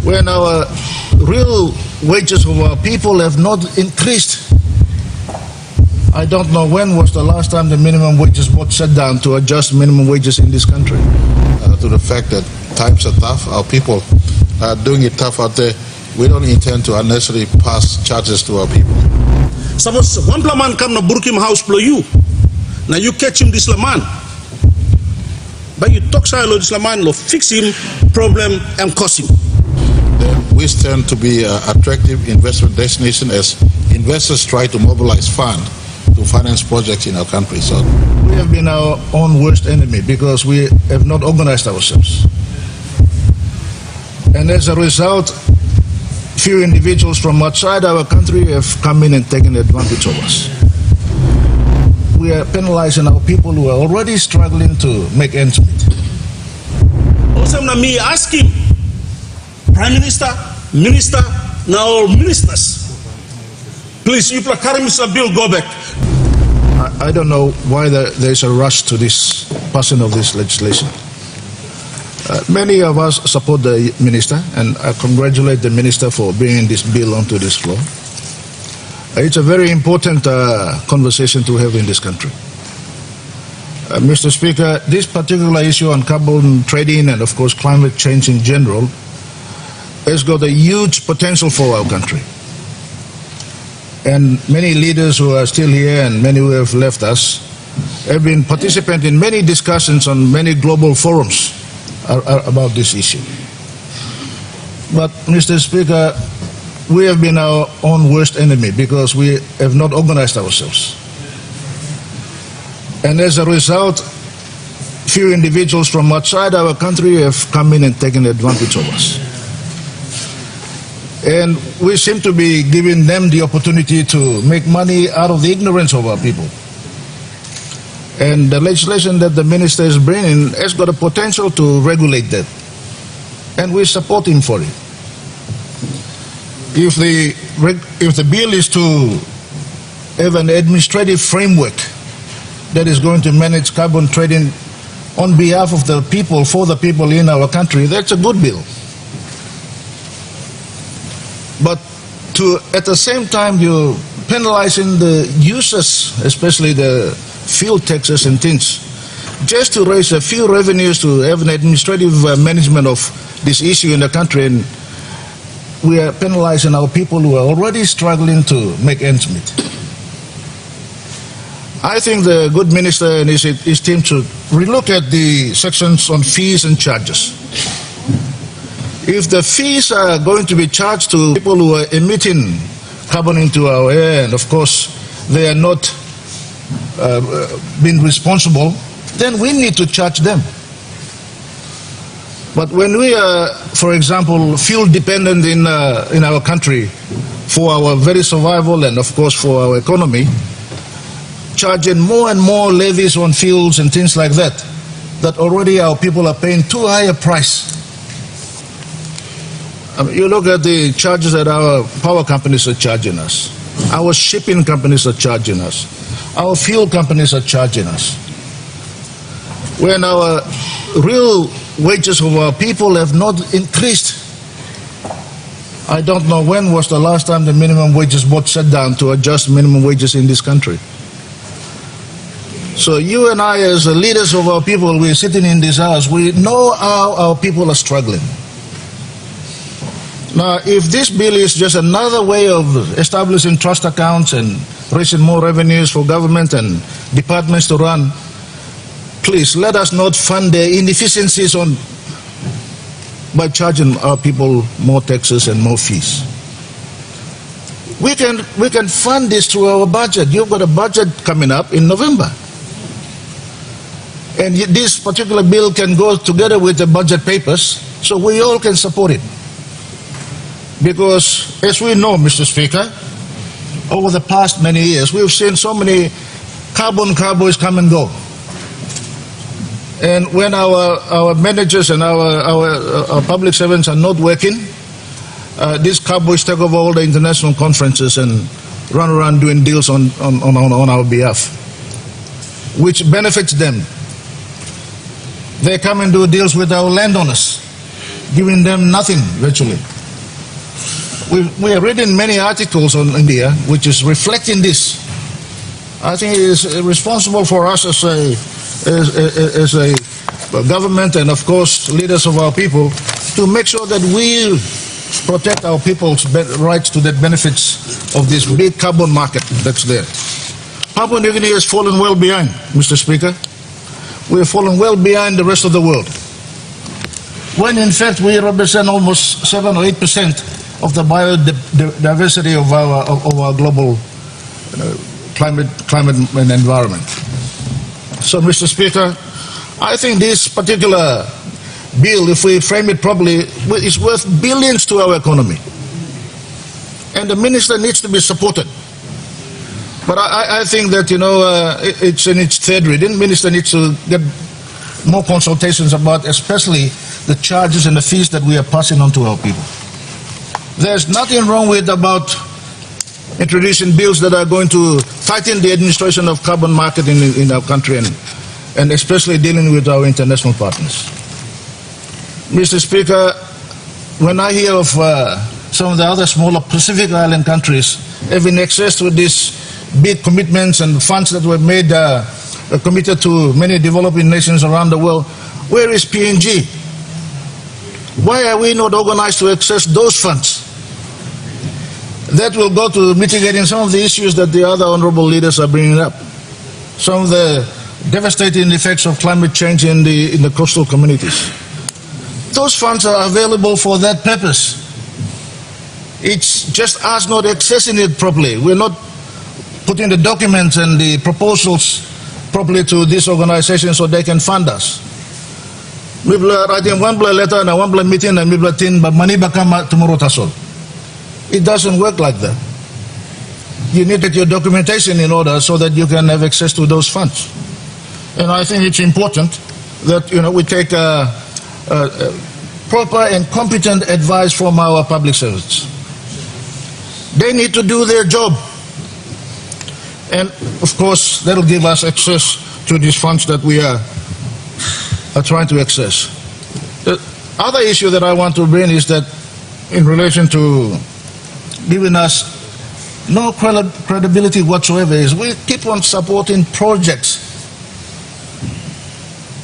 when our real wages of our people have not increased. I don't know when was the last time the minimum wages board sat down to adjust minimum wages in this country. To the fact that times are tough, our people are doing it tough out there. We don't intend to unnecessarily pass charges to our people. Suppose one man come to Burkim house blow you. Now you catch him this man. But you talk silo this man, fix him problem and cost him. We stand to be an attractive investment destination as investors try to mobilize funds to finance projects in our country. So we have been our own worst enemy because we have not organized ourselves. And as a result, few individuals from outside our country have come in and taken advantage of us. We are penalizing our people who are already struggling to make ends meet. Also, me ask him, Prime Minister, Minister, now ministers, please, you carry Mr. Bill, go back. I don't know why there's a rush to this passing of this legislation. Many of us support the minister, and I congratulate the minister for bringing this bill onto this floor. It's a very important conversation to have in this country. Mr. Speaker, this particular issue on carbon trading and, of course, climate change in general has got a huge potential for our country. And many leaders who are still here and many who have left us have been participants in many discussions on many global forums about this issue. But, Mr. Speaker, we have been our own worst enemy because we have not organized ourselves. And as a result, few individuals from outside our country have come in and taken advantage of us. And we seem to be giving them the opportunity to make money out of the ignorance of our people. And the legislation that the minister is bringing has got a potential to regulate that. And we support him for it. If the bill is to have an administrative framework that is going to manage carbon trading on behalf of the people, for the people in our country, that's a good bill. But at the same time, you're penalizing the users, especially the fuel taxes and things, just to raise a few revenues to have an administrative management of this issue in the country. And we are penalizing our people who are already struggling to make ends meet. I think the good minister and his team should relook at the sections on fees and charges. If the fees are going to be charged to people who are emitting carbon into our air, and of course they are not being responsible, then we need to charge them. But when we are, for example, fuel dependent in our country for our very survival and of course for our economy, charging more and more levies on fuels and things like that, that already our people are paying too high a price. You look at the charges that our power companies are charging us, our shipping companies are charging us, our fuel companies are charging us. When our real wages of our people have not increased. I don't know when was the last time the minimum wages board sat down to adjust minimum wages in this country. So you and I, as the leaders of our people, we're sitting in this house, we know how our people are struggling. Now, if this bill is just another way of establishing trust accounts and raising more revenues for government and departments to run, please let us not fund the inefficiencies by charging our people more taxes and more fees. We can fund this through our budget. You've got a budget coming up in November. And this particular bill can go together with the budget papers, so we all can support it. Because, as we know, Mr. Speaker, over the past many years, we've seen so many carbon cowboys come and go. And when our managers and our public servants are not working, these cowboys take over all the international conferences and run around doing deals on our behalf, which benefits them. They come and do deals with our landowners, giving them nothing virtually. we are reading many articles on India which is reflecting this. I think it is responsible for us as a government and of course leaders of our people to make sure that we protect our people's rights to the benefits of this big carbon market that's there. Papua New Guinea has fallen well behind, Mr. Speaker. We have fallen well behind the rest of the world. When in fact we represent almost 7 or 8% of the biodiversity of our global climate and environment. So, Mr. Speaker, I think this particular bill, if we frame it properly, is worth billions to our economy. And the minister needs to be supported. But I think that, it's in its third reading. The minister needs to get more consultations about especially the charges and the fees that we are passing on to our people. There's nothing wrong with about introducing bills that are going to tighten the administration of carbon market in our country and especially dealing with our international partners. Mr. Speaker, when I hear of some of the other smaller Pacific Island countries having access to these big commitments and funds that were made committed to many developing nations around the world, where is PNG? Why are we not organized to access those funds? That will go to mitigating some of the issues that the other honorable leaders are bringing up. Some of the devastating effects of climate change in the coastal communities. Those funds are available for that purpose. It's just us not accessing it properly. We're not putting the documents and the proposals properly to this organization so they can fund us. We writing one letter and one meeting and we tin but money bakama tomorrow tasol. It doesn't work like that. You need to get your documentation in order so that you can have access to those funds. And I think it's important that we take proper and competent advice from our public servants. They need to do their job. And of course, that will give us access to these funds that we are trying to access. The other issue that I want to bring is that in relation to giving us no credibility whatsoever is we keep on supporting projects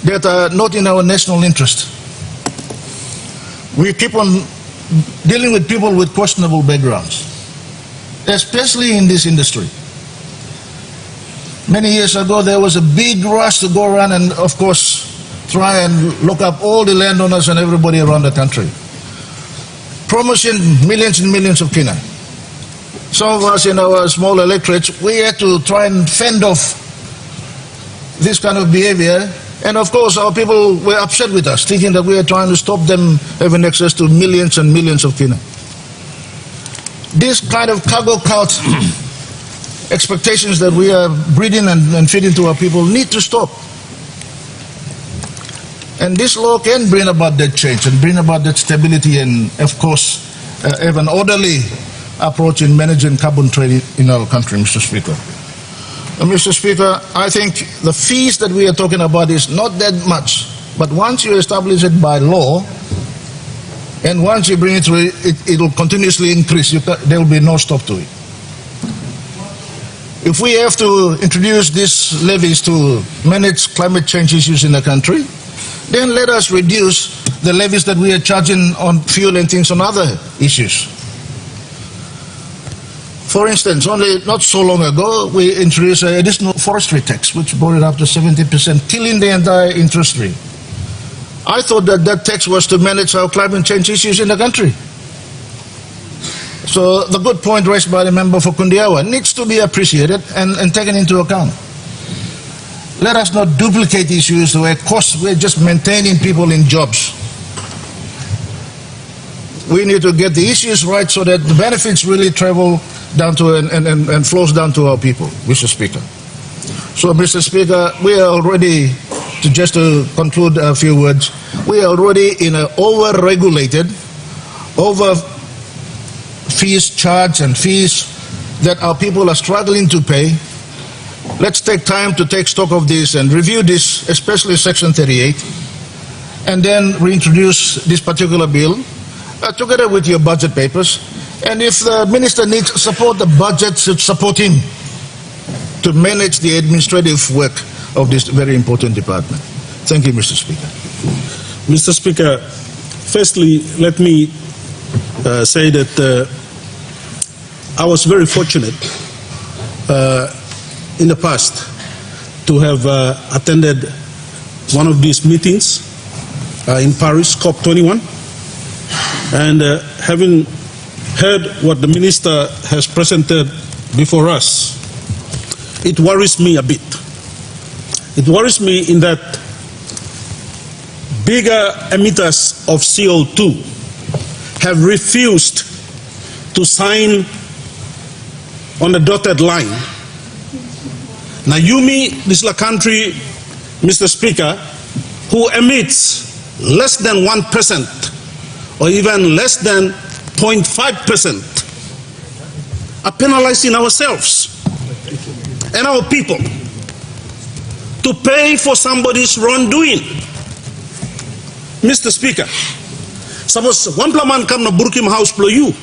that are not in our national interest. We keep on dealing with people with questionable backgrounds, especially in this industry. Many years ago, there was a big rush to go around and, of course, try and look up all the landowners and everybody around the country, promising millions and millions of kina. Some of us in our small electorates, we had to try and fend off this kind of behavior. And of course, our people were upset with us, thinking that we are trying to stop them having access to millions and millions of kina. This kind of cargo cult expectations that we are breeding and feeding to our people need to stop. And this law can bring about that change and bring about that stability and, of course, have an orderly approach in managing carbon trade in our country, Mr. Speaker. Mr. Speaker, I think the fees that we are talking about is not that much, but once you establish it by law, and once you bring it through, it will continuously increase. There will be no stop to it. If we have to introduce these levies to manage climate change issues in the country, then let us reduce the levies that we are charging on fuel and things on other issues. For instance, only not so long ago, we introduced an additional forestry tax, which brought it up to 70%, killing the entire industry. I thought that that tax was to manage our climate change issues in the country. So the good point raised by the member for Kundiawa needs to be appreciated and taken into account. Let us not duplicate issues where we're just maintaining people in jobs. We need to get the issues right so that the benefits really travel down to and flows down to our people, Mr. Speaker. So, Mr. Speaker, we are already, just to conclude a few words, we are already in an over-regulated, fees charged and fees that our people are struggling to pay. Let's take time to take stock of this and review this, especially Section 38, and then reintroduce this particular bill together with your budget papers And if the minister needs support, the budget should support him to manage the administrative work of this very important department. Thank you, Mr. Speaker. Mr. Speaker, firstly, let me say that I was very fortunate in the past to have attended one of these meetings in Paris, COP21, and having heard what the minister has presented before us, it worries me a bit. It worries me in that bigger emitters of CO2 have refused to sign on the dotted line. Now, this is a country, Mr. Speaker, who emits less than 1% or even less than 0.5%, are penalizing ourselves and our people to pay for somebody's wrongdoing. Mr. Speaker, suppose one plaman come na burkim house plo you,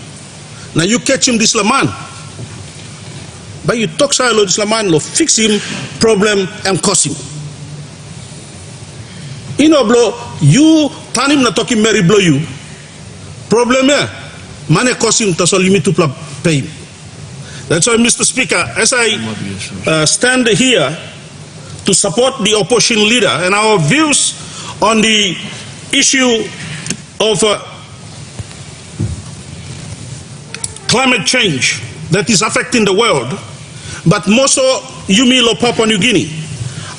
now you catch him this laman, but you talk silo this laman lo fix him problem and cause him. You know, blow you turn him na talking Mary blow you. Problem here, money cause him to so limit to pay him. That's why, Mr. Speaker, as I stand here to support the opposition leader and our views on the issue of climate change that is affecting the world, but more so Yumilo, Papua New Guinea,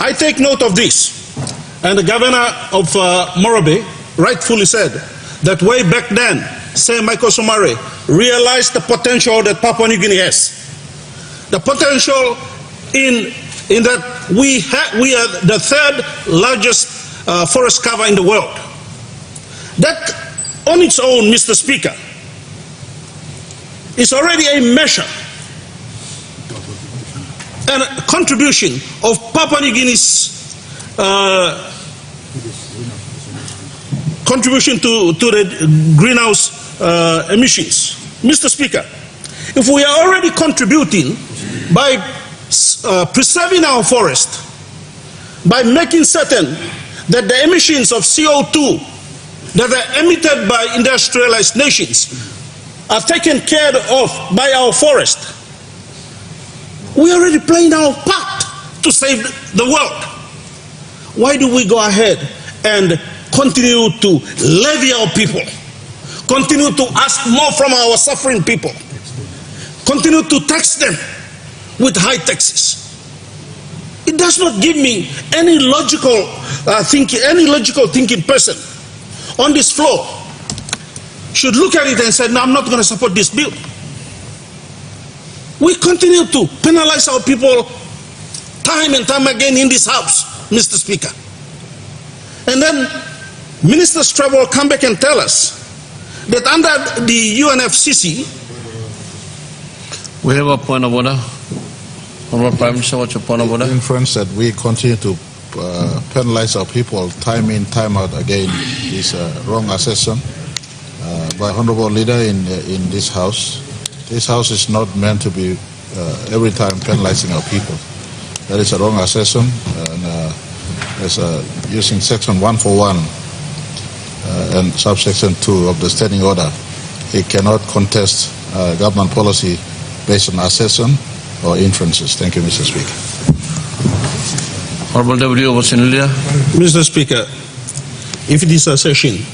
I take note of this. And the governor of Marape rightfully said that way back then, Sir Michael Somare realized the potential that Papua New Guinea has. The potential in that we are the third largest forest cover in the world. That on its own, Mr. Speaker, is already a measure and a contribution of Papua New Guinea's contribution to the greenhouse emissions. Mr. Speaker, if we are already contributing by preserving our forest, by making certain that the emissions of CO2 that are emitted by industrialized nations are taken care of by our forest, we are already playing our part to save the world. Why do we go ahead and continue to levy our people, continue to ask more from our suffering people, continue to tax them with high taxes? It does not give me any logical thinking person on this floor should look at it and say, no, I'm not going to support this bill. We continue to penalize our people time and time again in this house, Mr. Speaker. And then ministers travel, come back and tell us that under the UNFCCC, we have a point of order. Honorable Prime Minister, what's your point of order? Inference that we continue to penalize our people time in, time out again is a wrong assessment by Honorable Leader in this House. This House is not meant to be every time penalizing our people. That is a wrong assessment, and using Section 141 and subsection 2 of the Standing Order, it cannot contest government policy based on assessment or inferences. Thank you, Mr. Speaker. Honorable Deputy Opposition Leader. Mr. Speaker, if it is a session,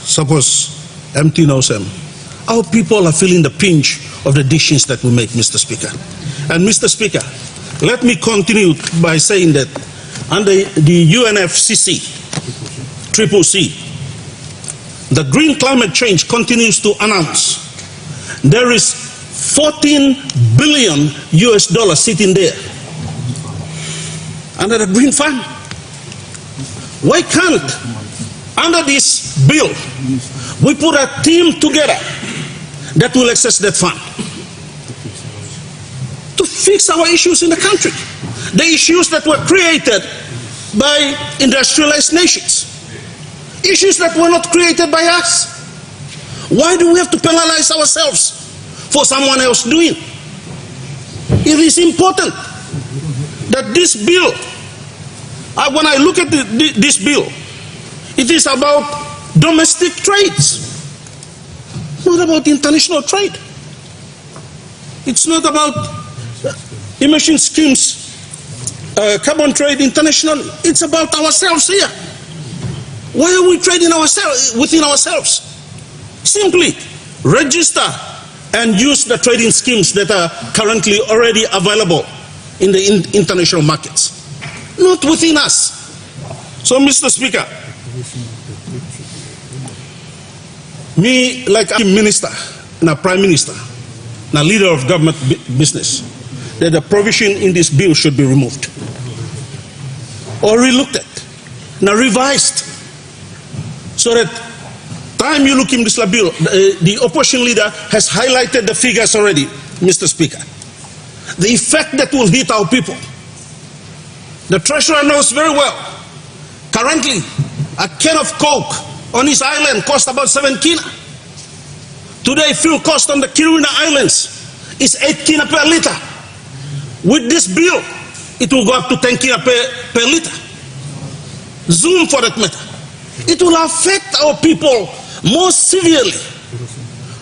suppose MT knows them, our people are feeling the pinch of the decisions that we make, Mr. Speaker. And Mr. Speaker, let me continue by saying that under the UNFCCC, the Green Climate Change continues to announce there is $14 billion sitting there under the Green Fund. Why can't, under this bill, we put a team together that will access that fund to fix our issues in the country, the issues that were created by industrialized nations, issues that were not created by us? Why do we have to penalize ourselves for someone else doing? It is important that this bill, when I look at this bill, it is about domestic trades, not about international trade. It's not about emission schemes, carbon trade internationally. It's about ourselves here. Why are we trading within ourselves? Simply register and use the trading schemes that are currently already available in the international markets, not within us. So, Mr. Speaker, me, like a minister, and a prime minister, and a leader of government business, that the provision in this bill should be removed or relooked at, now revised, so that time you look in this bill, the opposition leader has highlighted the figures already, Mr. Speaker. The effect that will hit our people. The treasurer knows very well. Currently, a can of Coke on his island costs about 7 kina. Today, fuel cost on the Kiruna Islands is 8 kina per liter. With this bill, it will go up to 10 kina per liter. Zoom, for that matter. It will affect our people more severely.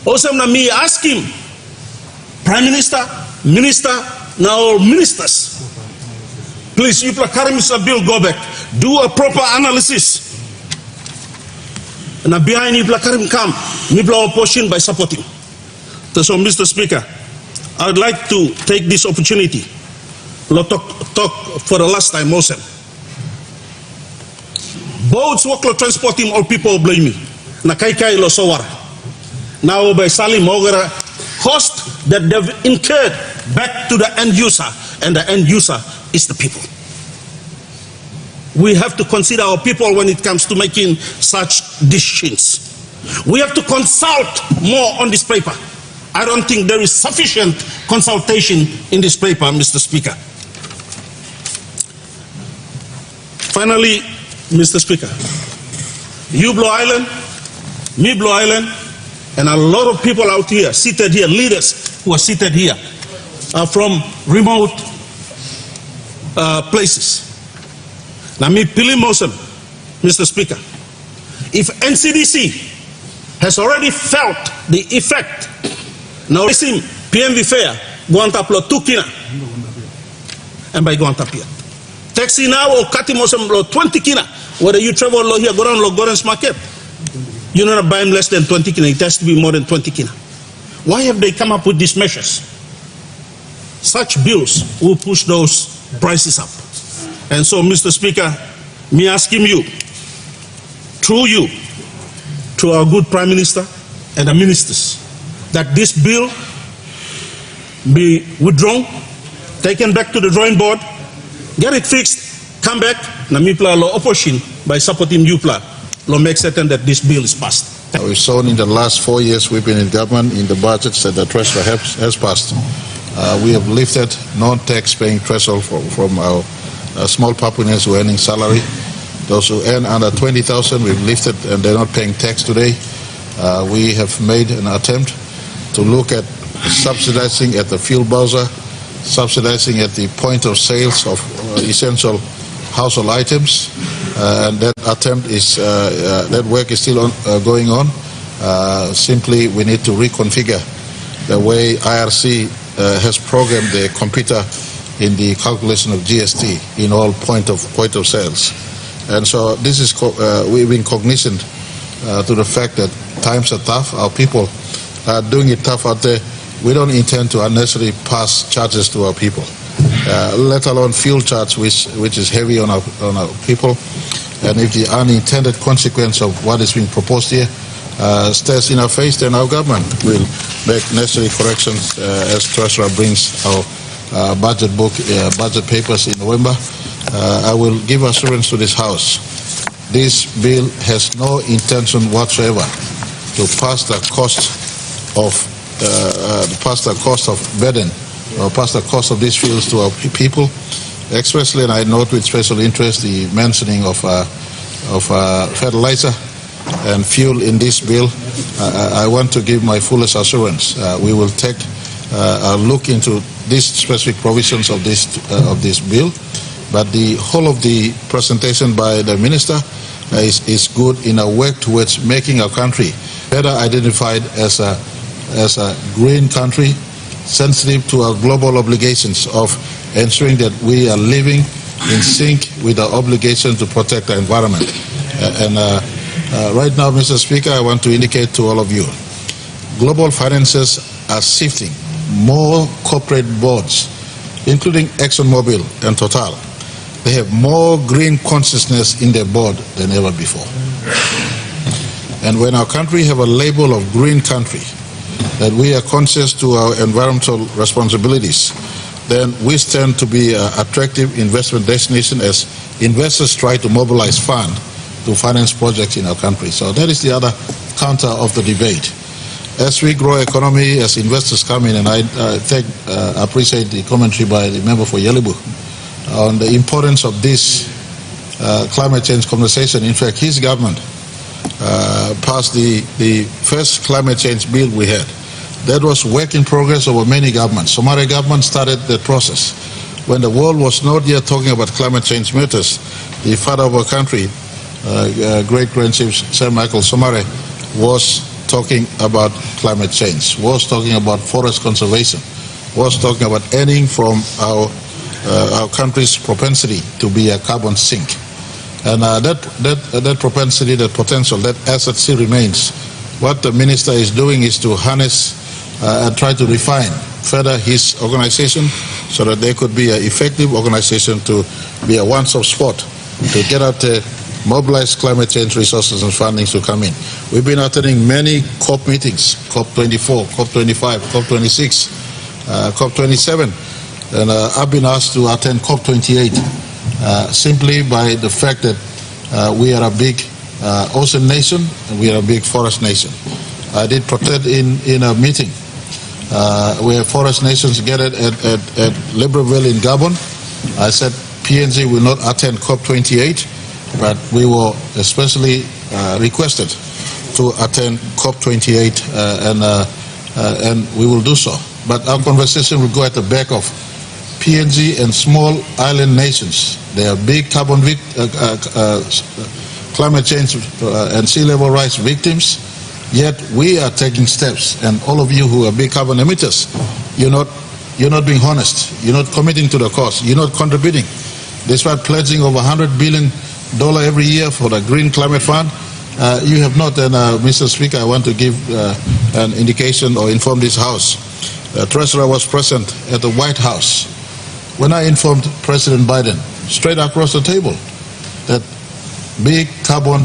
Also, me ask him, Prime Minister, Minister, now ministers, please, you carry Mr. Bill, go back, do a proper analysis. And behind you, come, Nibla opposition by supporting. So, Mr. Speaker, I would like to take this opportunity to talk for the last time also. Boats workload transporting, all people blame me. Nakaikai lo sawara. Now by Salim Mogara, cost that they've incurred back to the end user, and the end user is the people. We have to consider our people when it comes to making such decisions. We have to consult more on this paper. I don't think there is sufficient consultation in this paper, Mr. Speaker. Finally, Mr. Speaker, you Blue Island, me Blue Island, and a lot of people out here, seated here, leaders who are seated here, are from remote places. Now, me Pili Mosem, Mr. Speaker, if NCDC has already felt the effect, now listen, PMV fare, go on tap lo 2 kina, and by go on tap here. Taxi now or Kati Mosem lo 20 kina, whether you travel lo here, go down lo Gorens Market, you're not buying less than 20 kina, it has to be more than 20 kina. Why have they come up with these measures? Such bills will push those prices up. And so, Mr. Speaker, me asking you, through you, to our good Prime Minister and the ministers, that this bill be withdrawn, taken back to the drawing board, get it fixed, come back, Namipla lo opposition by supporting UPLA, lo make certain that this bill is passed. We've shown in the last 4 years we've been in government, in the budgets that the treasurer has passed. We have lifted non-tax paying threshold from our small Papuans who are earning salary. Those who earn under 20,000, we've lifted and they're not paying tax today. We have made an attempt to look at subsidizing at the fuel bowser, subsidizing at the point of sales of essential household items, and that attempt is, that work is still going on. Simply, we need to reconfigure the way IRC has programmed the computer in the calculation of GST in all point of sales. And so this is, we've been cognizant to the fact that times are tough, our people are doing it tough out there. We don't intend to unnecessarily pass charges to our people, let alone fuel charge, which is heavy on our people. And if the unintended consequence of what is being proposed here stares in our face, then our government will make necessary corrections as Treasurer brings our budget papers in November. I will give assurance to this House. This bill has no intention whatsoever to pass the cost of burden or pass the cost of these fuels to our people. Expressly, and I note with special interest the mentioning of fertilizer. and fuel in this bill, I want to give my fullest assurance. We will take a look into these specific provisions of this bill, but the whole of the presentation by the minister is good in a work towards making our country better identified as a green country, sensitive to our global obligations of ensuring that we are living in sync with our obligation to protect the environment. Right now, Mr. Speaker, I want to indicate to all of you, global finances are shifting. More corporate boards, including ExxonMobil and Total, they have more green consciousness in their board than ever before. And when our country have a label of green country, that we are conscious to our environmental responsibilities, then we stand to be an attractive investment destination as investors try to mobilize funds to finance projects in our country. So that is the other counter of the debate. As we grow economy, as investors come in, and I appreciate the commentary by the member for Yelibu on the importance of this climate change conversation. In fact, his government passed the first climate change bill we had. That was work in progress over many governments. Somare government started the process. When the world was not yet talking about climate change matters, the father of our country, great-grand chief Sir Michael Somare, was talking about climate change, was talking about forest conservation, was talking about ending from our country's propensity to be a carbon sink. And that propensity, that potential, that asset still remains. What the minister is doing is to harness and try to refine further his organization so that there could be an effective organization to be a one-stop spot to get out there, mobilize climate change resources and funding to come in. We've been attending many COP meetings, COP24, COP25, COP26, COP27, and I've been asked to attend COP28 simply by the fact that we are a big ocean nation and we are a big forest nation. I did protest in a meeting where forest nations gathered at Libreville in Gabon. I said PNG will not attend COP28, but we were especially requested to attend COP28 and we will do so. But our conversation will go at the back of PNG and small island nations. They are big carbon climate change and sea level rise victims, yet we are taking steps, and all of you who are big carbon emitters, you're not being honest, you're not committing to the cause, you're not contributing. Despite pledging over $100 billion every year for the Green Climate Fund, you have not. And Mr. Speaker, I want to give an indication or inform this House. The Treasurer was present at the White House when I informed President Biden straight across the table that big carbon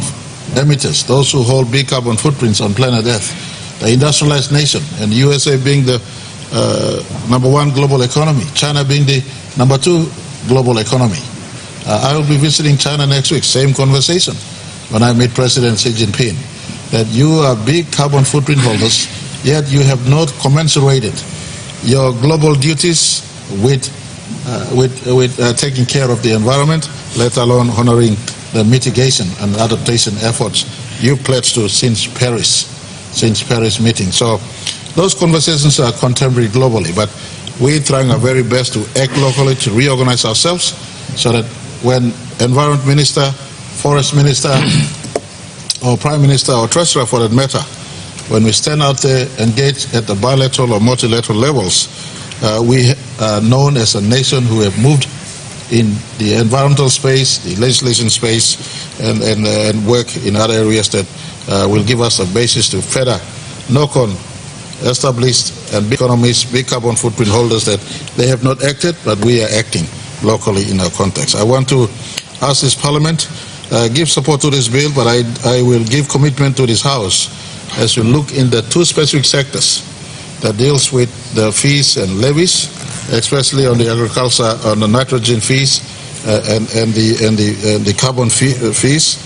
emitters, those who hold big carbon footprints on planet Earth, the industrialized nation, and USA being the #1 global economy, China being the #2 global economy. I will be visiting China next week, same conversation when I meet President Xi Jinping, that you are big carbon footprint holders, yet you have not commensurated your global duties with taking care of the environment, let alone honoring the mitigation and adaptation efforts you pledged to since Paris meeting. So those conversations are contemporary globally, but we're trying our very best to act locally, to reorganize ourselves so that when Environment Minister, Forest Minister, or Prime Minister or Treasurer for that matter, when we stand out there, engage at the bilateral or multilateral levels, we are known as a nation who have moved in the environmental space, the legislation space, and work in other areas that will give us a basis to further knock on established and big economies, big carbon footprint holders that they have not acted, but we are acting locally in our context. I want to ask this Parliament, give support to this bill, but I will give commitment to this House as we look in the two specific sectors that deals with the fees and levies, especially on the agriculture, on the nitrogen fees and the carbon fees.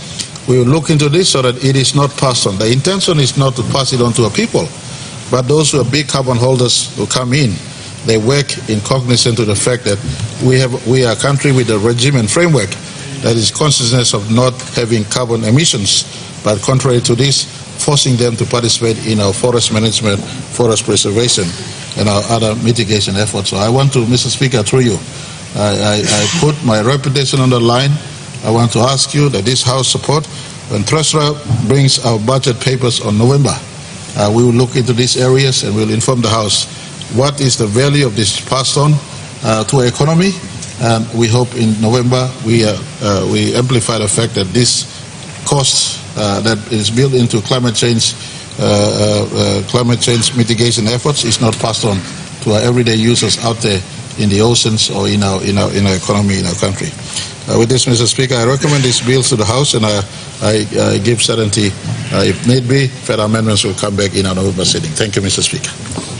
We will look into this so that it is not passed on. The intention is not to pass it on to our people, but those who are big carbon holders who come in, they work in cognizance to the fact that we are a country with a regime and framework that is consciousness of not having carbon emissions but contrary to this, forcing them to participate in our forest management, forest preservation, and our other mitigation efforts. So I want to, Mr. Speaker, through you, I put my reputation on the line. I want to ask you that this House support, when Treasurer brings our budget papers on November, we will look into these areas and we'll inform the House what is the value of this passed on to our economy. And we hope in November we amplify the fact that this cost that is built into climate change mitigation efforts is not passed on to our everyday users out there in the oceans or in our economy, in our country. With this, Mr. Speaker, I recommend these bills to the House, and I give certainty, if need be, further amendments will come back in our November sitting. Thank you, Mr. Speaker.